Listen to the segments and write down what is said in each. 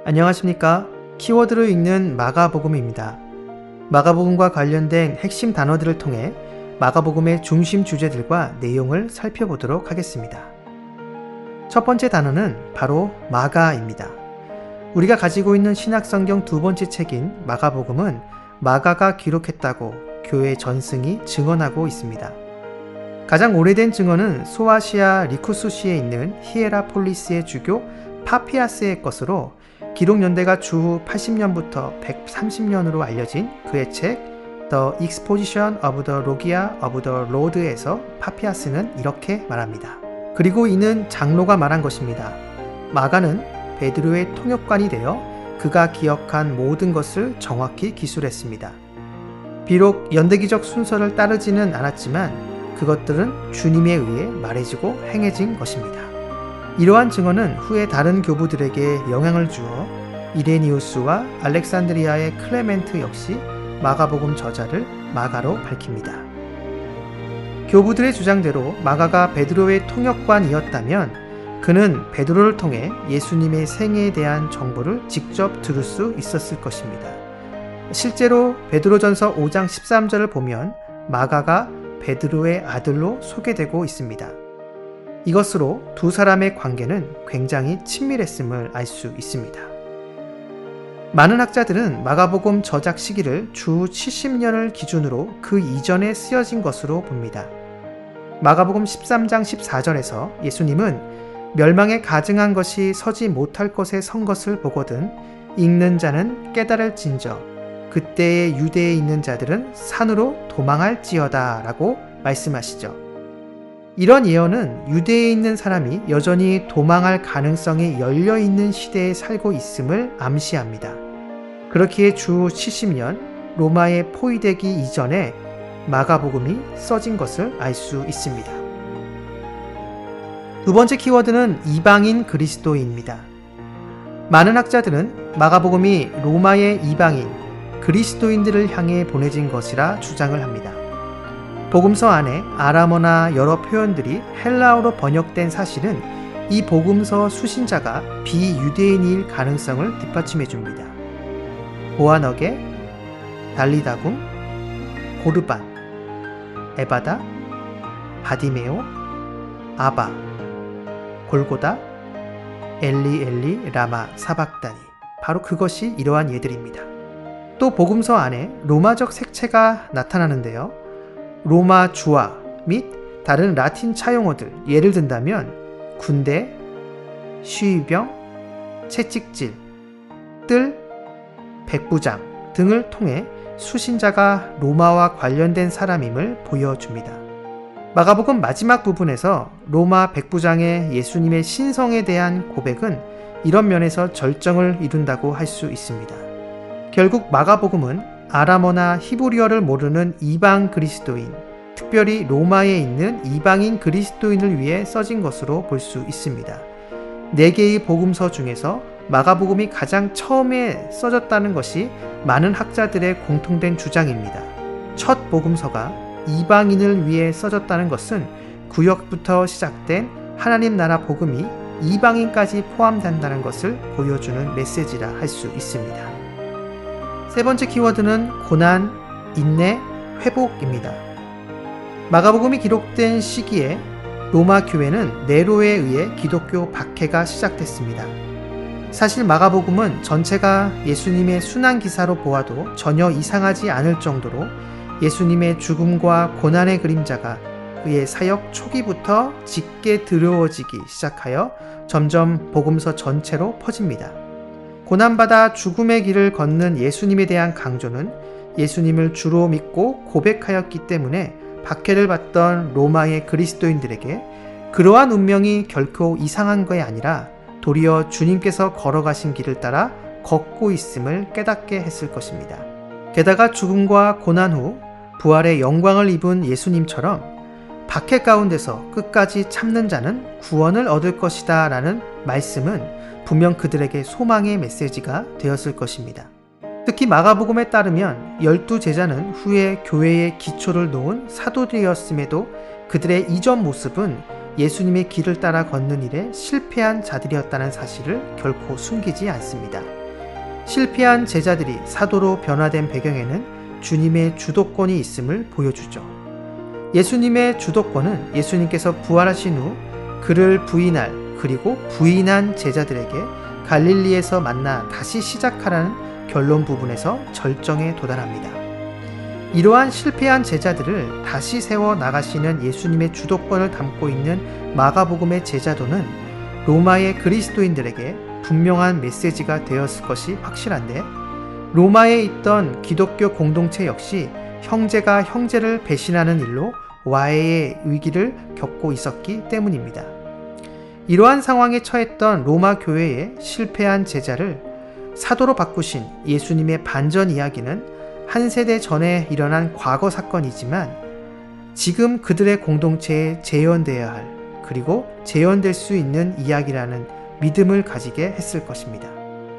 안녕하십니까? 키워드로 읽는 마가복음입니다. 마가복음과 관련된 핵심 단어들을 통해 마가복음의 중심 주제들과 내용을 살펴보도록 하겠습니다. 첫 번째 단어는 바로 마가입니다. 우리가 가지고 있는 신약성경 두 번째 책인 마가복음은 마가가 기록했다고 교회 전승이 증언하고 있습니다. 가장 오래된 증언은 소아시아 리쿠스시에 있는 히에라폴리스의 주교 파피아스의 것으로 기록 연대가 주후 80년부터 130년으로 알려진 그의 책 The Exposition of the Logia of the Lord에서 파피아스는 이렇게 말합니다. 그리고 이는 장로가 말한 것입니다. 마가는 베드로의 통역관이 되어 그가 기억한 모든 것을 정확히 기술했습니다. 비록 연대기적 순서를 따르지는 않았지만 그것들은 주님에 의해 말해지고 행해진 것입니다. 이러한 증언은 후에 다른 교부들에게 영향을 주어 이레니우스와 알렉산드리아의 클레멘트 역시 마가복음 저자를 마가로 밝힙니다. 교부들의 주장대로 마가가 베드로의 통역관이었다면 그는 베드로를 통해 예수님의 생애에 대한 정보를 직접 들을 수 있었을 것입니다. 실제로 베드로전서 5장 13절을 보면 마가가 베드로의 아들로 소개되고 있습니다. 이것으로 두 사람의 관계는 굉장히 친밀했음을 알 수 있습니다. 많은 학자들은 마가복음 저작 시기를 주 70년을 기준으로 그 이전에 쓰여진 것으로 봅니다. 마가복음 13장 14절에서 예수님은 멸망에 가증한 것이 서지 못할 것에 선 것을 보거든 읽는 자는 깨달을진저 그때의 유대에 있는 자들은 산으로 도망할지어다 라고 말씀하시죠. 이런 예언은 유대에 있는 사람이 여전히 도망할 가능성이 열려있는 시대에 살고 있음을 암시합니다. 그렇기에 주 70년 로마에 포위되기 이전에 마가복음이 써진 것을 알 수 있습니다. 두 번째 키워드는 이방인 그리스도인입니다. 많은 학자들은 마가복음이 로마의 이방인, 그리스도인들을 향해 보내진 것이라 주장을 합니다. 복음서 안에 아람어나 여러 표현들이 헬라어로 번역된 사실은 이 복음서 수신자가 비유대인일 가능성을 뒷받침해 줍니다. 보아너게, 달리다굼, 고르반, 에바다, 바디메오, 아바, 골고다, 엘리 엘리 라마 사박다니 바로 그것이 이러한 예들입니다. 또 복음서 안에 로마적 색채가 나타나는데요. 로마 주화 및 다른 라틴 차용어들 예를 든다면 군대, 시위병, 채찍질, 뜰, 백부장 등을 통해 수신자가 로마와 관련된 사람임을 보여줍니다. 마가복음 마지막 부분에서 로마 백부장의 예수님의 신성에 대한 고백은 이런 면에서 절정을 이룬다고 할 수 있습니다. 결국 마가복음은 아람어나 히브리어를 모르는 이방 그리스도인, 특별히 로마에 있는 이방인 그리스도인을 위해 써진 것으로 볼 수 있습니다. 4개의 복음서 중에서 마가복음이 가장 처음에 써졌다는 것이 많은 학자들의 공통된 주장입니다. 첫 복음서가 이방인을 위해 써졌다는 것은 구약부터 시작된 하나님 나라 복음이 이방인까지 포함된다는 것을 보여주는 메시지라 할 수 있습니다. 세 번째 키워드는 고난, 인내, 회복입니다. 마가복음이 기록된 시기에 로마 교회는 네로에 의해 기독교 박해가 시작됐습니다. 사실 마가복음은 전체가 예수님의 순환 기사로 보아도 전혀 이상하지 않을 정도로 예수님의 죽음과 고난의 그림자가 그의 사역 초기부터 짙게 드러워지기 시작하여 점점 복음서 전체로 퍼집니다. 고난받아 죽음의 길을 걷는 예수님에 대한 강조는 예수님을 주로 믿고 고백하였기 때문에 박해를 받던 로마의 그리스도인들에게 그러한 운명이 결코 이상한 것이 아니라 도리어 주님께서 걸어가신 길을 따라 걷고 있음을 깨닫게 했을 것입니다. 게다가 죽음과 고난 후 부활의 영광을 입은 예수님처럼 박해 가운데서 끝까지 참는 자는 구원을 얻을 것이다 라는 말씀은 분명 그들에게 소망의 메시지가 되었을 것입니다. 특히 마가복음에 따르면 12제자는 후에 교회의 기초를 놓은 사도들이었음에도 그들의 이전 모습은 예수님의 길을 따라 걷는 일에 실패한 자들이었다는 사실을 결코 숨기지 않습니다. 실패한 제자들이 사도로 변화된 배경에는 주님의 주도권이 있음을 보여주죠. 예수님의 주도권은 예수님께서 부활하신 후 그를 부인할 그리고 부인한 제자들에게 갈릴리에서 만나 다시 시작하라는 결론 부분에서 절정에 도달합니다. 이러한 실패한 제자들을 다시 세워 나가시는 예수님의 주도권을 담고 있는 마가복음의 제자도는 로마의 그리스도인들에게 분명한 메시지가 되었을 것이 확실한데, 로마에 있던 기독교 공동체 역시 형제가 형제를 배신하는 일로 와해의 위기를 겪고 있었기 때문입니다. 이러한 상황에 처했던 로마 교회의 실패한 제자를 사도로 바꾸신 예수님의 반전 이야기는 한 세대 전에 일어난 과거 사건이지만 지금 그들의 공동체에 재현되어야 할, 그리고 재현될 수 있는 이야기라는 믿음을 가지게 했을 것입니다.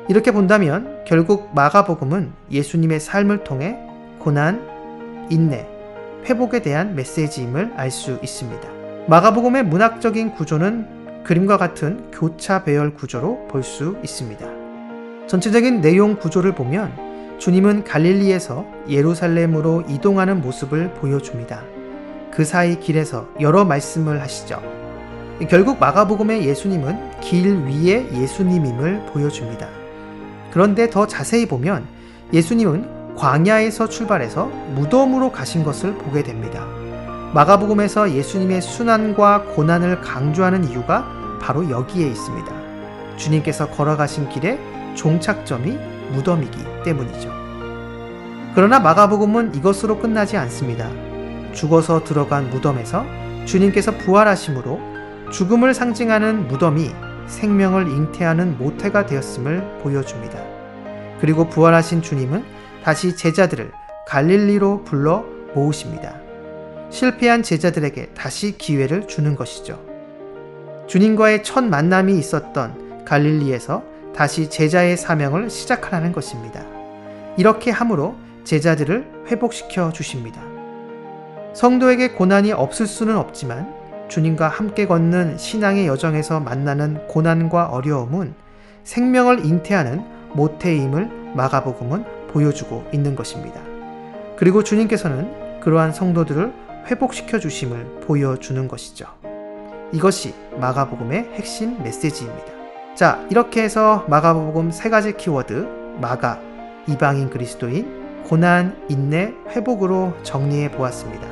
이렇게 본다면 결국 마가복음은 예수님의 삶을 통해 고난, 인내, 회복에 대한 메시지임을 알 수 있습니다. 마가복음의 문학적인 구조는 그림과 같은 교차 배열 구조로 볼 수 있습니다. 전체적인 내용 구조를 보면 주님은 갈릴리에서 예루살렘으로 이동하는 모습을 보여줍니다. 그 사이 길에서 여러 말씀을 하시죠. 결국 마가복음의 예수님은 길 위의 예수님임을 보여줍니다. 그런데 더 자세히 보면 예수님은 광야에서 출발해서 무덤으로 가신 것을 보게 됩니다. 마가복음에서 예수님의 순환과 고난을 강조하는 이유가 바로 여기에 있습니다. 주님께서 걸어가신 길의 종착점이 무덤이기 때문이죠. 그러나 마가복음은 이것으로 끝나지 않습니다. 죽어서 들어간 무덤에서 주님께서 부활하심으로 죽음을 상징하는 무덤이 생명을 잉태하는 모태가 되었음을 보여줍니다. 그리고 부활하신 주님은 다시 제자들을 갈릴리로 불러 모으십니다. 실패한 제자들에게 다시 기회를 주는 것이죠. 주님과의 첫 만남이 있었던 갈릴리에서 다시 제자의 사명을 시작하라는 것입니다. 이렇게 함으로 제자들을 회복시켜 주십니다. 성도에게 고난이 없을 수는 없지만 주님과 함께 걷는 신앙의 여정에서 만나는 고난과 어려움은 생명을 잉태하는 모태임을 마가복음은 보여주고 있는 것입니다. 그리고 주님께서는 그러한 성도들을 회복시켜 주심을 보여주는 것이죠. 이것이 마가복음의 핵심 메시지입니다. 자, 이렇게 해서 마가복음 3가지 키워드 마가, 이방인 그리스도인, 고난, 인내, 회복으로 정리해 보았습니다.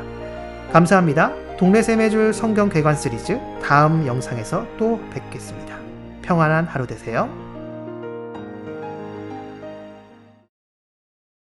감사합니다. 동네쌤의 줄 성경 개관 시리즈 다음 영상에서 또 뵙겠습니다. 평안한 하루 되세요.